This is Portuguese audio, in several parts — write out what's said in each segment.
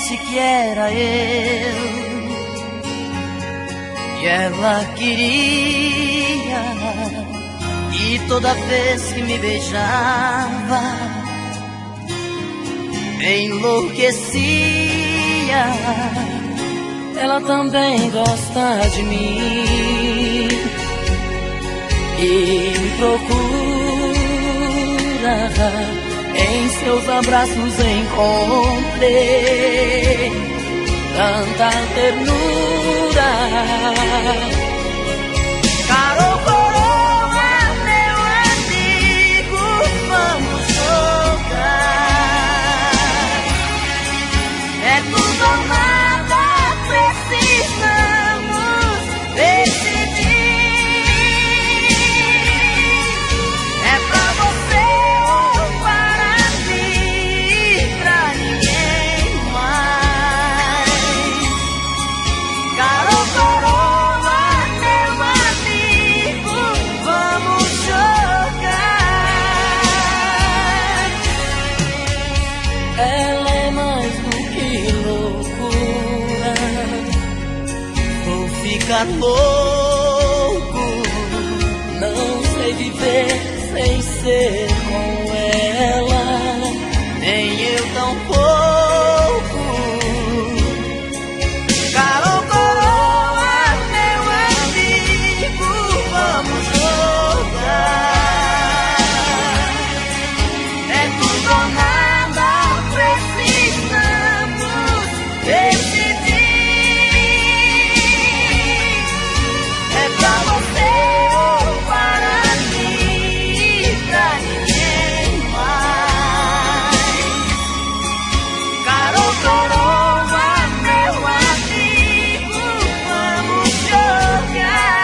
disse que era eu. E ela queria, e toda vez que me beijava, me enlouquecia. Ela também gosta de mim e me procura. Em seus abraços encontrei tanta ternura. Carol Coroa, meu amigo, vamos jogar. É tudo ou nada, precisamos decidir. É pra você ou para mim, pra ninguém mais. Carol Coroa, meu amigo, vamos jogar. Ela é mais do que loucura. Vou ficar louco, não sei viver sem ser com ela, nem eu tampouco. Carol Coroa, meu amigo, vamos jogar. É tudo ou nada, precisamos decidir. É pra você ou para mim, pra ninguém mais. Carol Coroa, meu amigo, vamos jogar.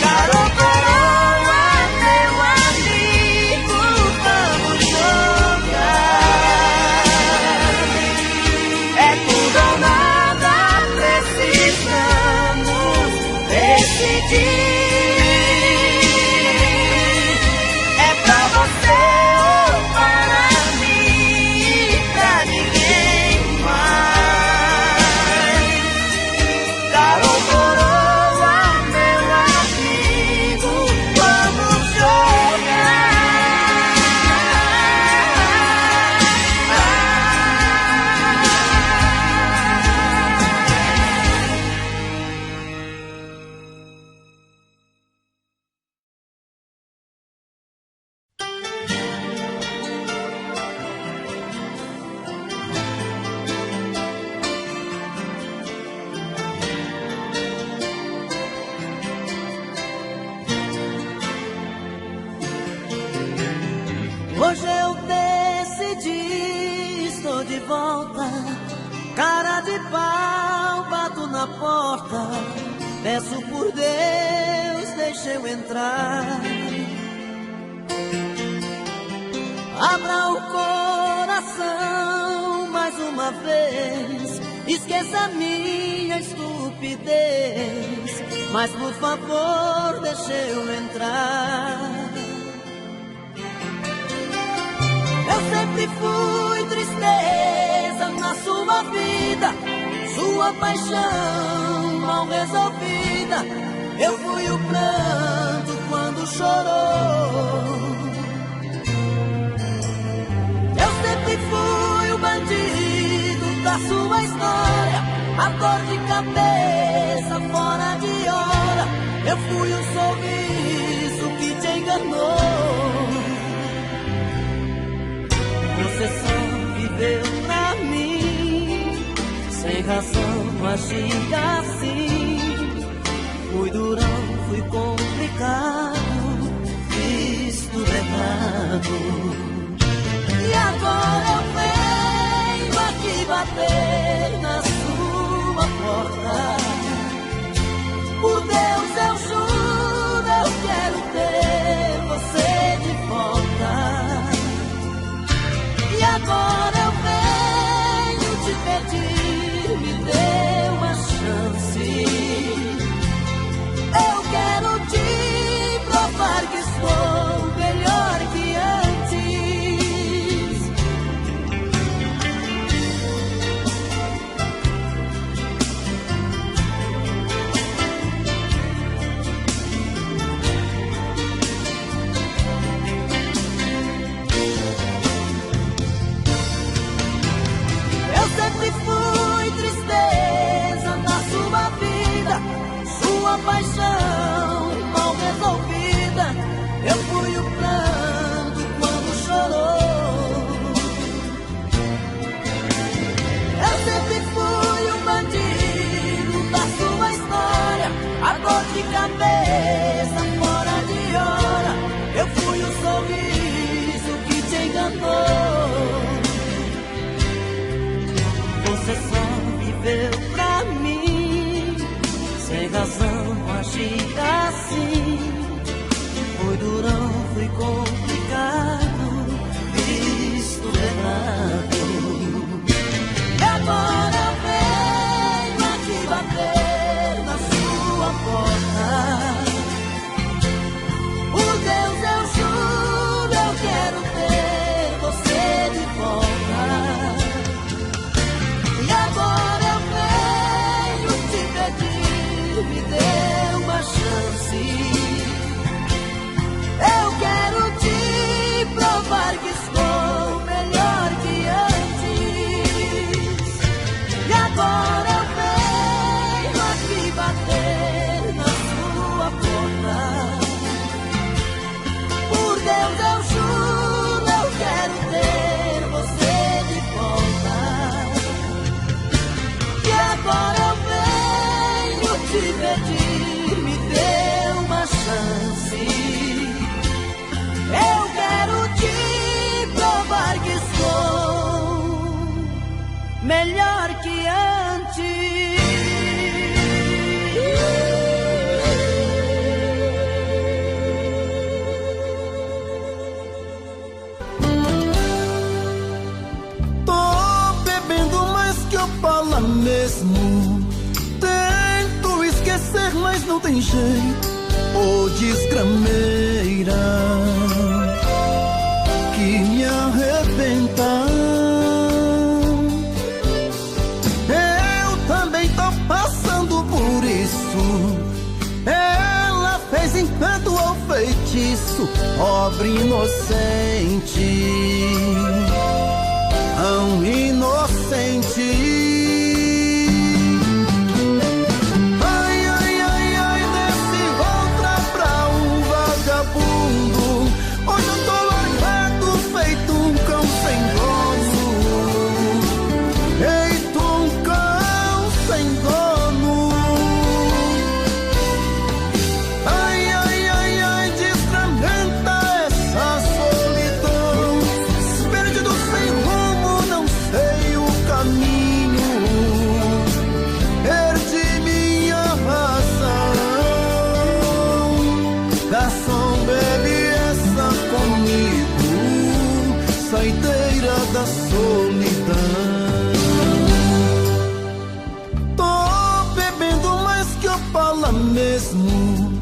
Carol Coroa, meu amigo, vamos jogar. É tudo ou nada, precisamos decidir. É pra você ou para mim, pra ninguém mais. Carol Coroa, meu amigo, vamos jogar. Hoje eu decidi, estou de volta. Cara de pau, bato na porta. Peço por Deus, deixa eu entrar. Abra o coração mais uma vez. Esqueça minha estupidez, mas por favor, deixa eu entrar. Eu sempre fui tristeza na sua vida, sua paixão mal resolvida. Eu fui o pranto quando chorou. Eu sempre fui o bandido da sua história, a dor de cabeça fora de hora. Eu fui o sorriso que te enganou. Você só viveu pra mim, sem razão agia assim. Fui durão, fui complicado, fiz tudo errado. E agora eu venho aqui bater na sua porta. Por Deus eu juro, eu quero ter você de volta. E agora eu venho te pedir, me dê uma chance. Eu quero te provar que sou melhor que antes. cabeça fora de hora. Eu fui o sorriso que te enganou. Você só viveu pra mim, sem razão agir assim. Foi durão, foi complicado, visto errado. E agora eu venho aqui bater na sua porta. Por Deus eu juro, eu quero ter você de volta. E agora eu venho te pedir, me dê uma chance. Eu quero te provar que estou melhor que antes. E agora eu venho aqui bater na sua porta. Por Deus eu juro, eu quero ter você de volta. E agora eu venho te pedir, me dê uma chance. Eu quero te provar que sou melhor que antes. Tô bebendo mais que Opala mesmo. Tento esquecer, mas não tem jeito. Ô desgrameira que me arrebenta. Eu também tô passando por isso. Ela fez encanto ou feitiço, pobre inocente, tão inocente. Hoje eu tô largado, feito um cão sem dono. Feito um cão sem dono. Ai, ai, ai, ai, desfragmenta essa solidão. Perdido sem rumo, não sei o caminho. Perdi minha razão. Garçom, bebe comigo, saideira da solidão. Tô bebendo mais que Opala mesmo.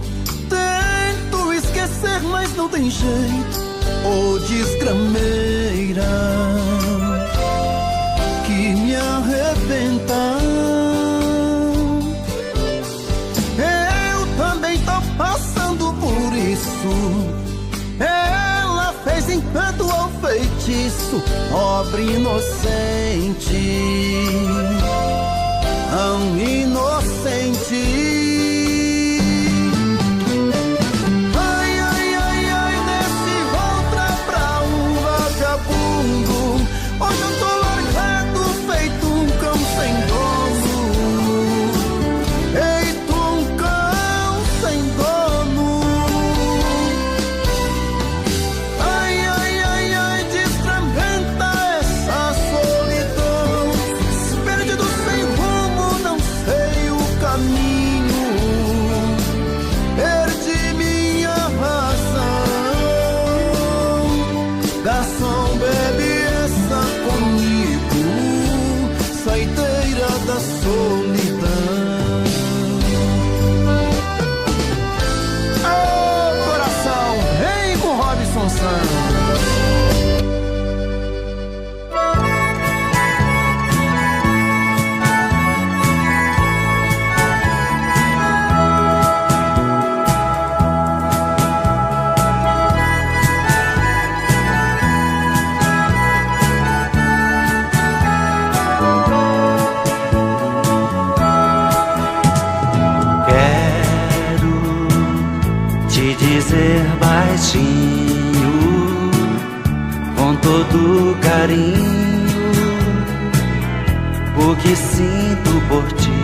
Tento esquecer, mas não tem jeito. Ô desgrameira que me arrebenta. Eu também tô passando por isso. Ela fez encanto ou feitiço, pobre inocente, tão inocente. Ai, ai, ai, ai, nesse volta pra um vagabundo. Hoje eu tô largado, feito um cão sem dono. Feito um cão sem dono. Ai, ai, ai, ai, desfragmenta essa solidão. Perdido sem rumo, não sei o caminho. Perdi minha razão. Garçom, bebe essa comigo, saideira da solidão. Ô coração, vem com Robson Santos. Dizer baixinho, com todo carinho, o que sinto por ti.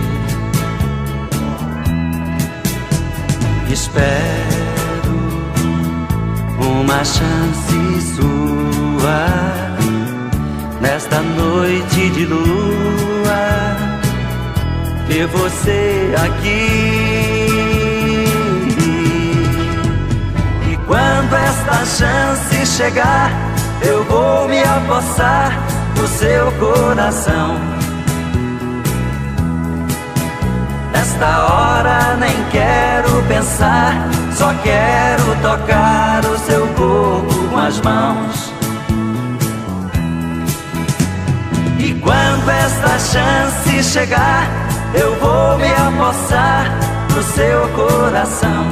Espero uma chance sua nesta noite de lua, ver você aqui. E quando esta chance chegar, eu vou me apossar do seu coração. Nesta hora nem quero pensar, só quero tocar o seu corpo com as mãos. E quando esta chance chegar, eu vou me apossar do seu coração.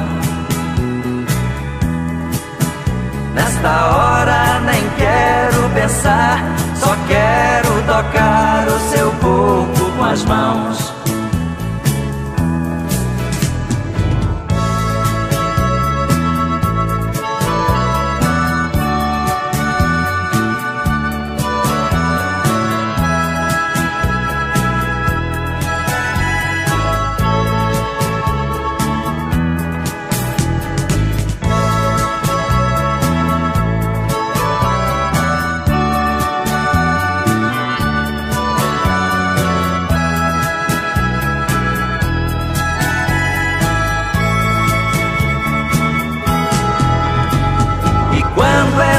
Nesta hora nem quero pensar, só quero tocar o seu corpo com as mãos.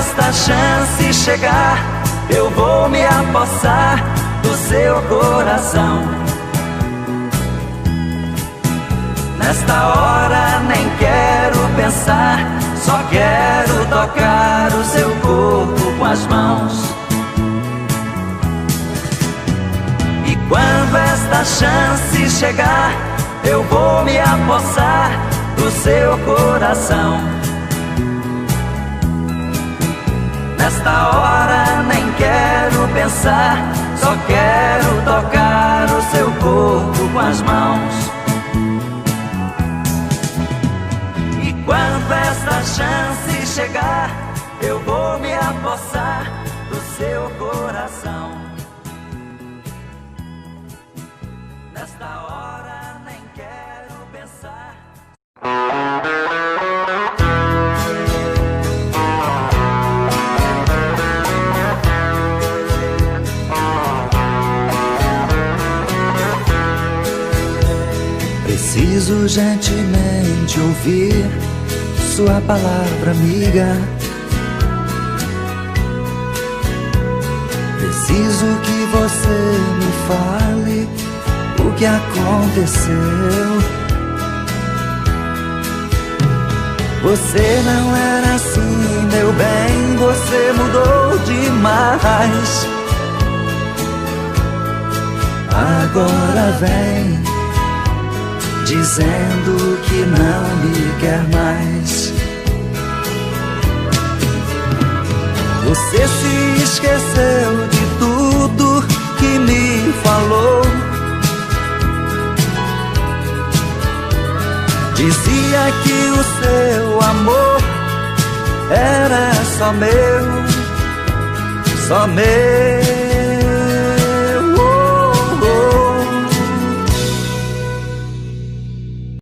Esta chance chegar, eu vou me apossar do seu coração. Nesta hora nem quero pensar, só quero tocar o seu corpo com as mãos. E quando esta chance chegar, eu vou me apossar do seu coração. Nesta hora nem quero pensar, só quero tocar o seu corpo com as mãos. E quando esta chance chegar, eu vou me apossar do seu coração. Nesta hora nem quero pensar. Preciso gentilmente ouvir sua palavra amiga. Preciso que você me fale o que aconteceu. Você não era assim, meu bem, você mudou demais. Agora vem dizendo que não me quer mais. Você se esqueceu de tudo que me falou. Dizia que o seu amor era só meu, só meu.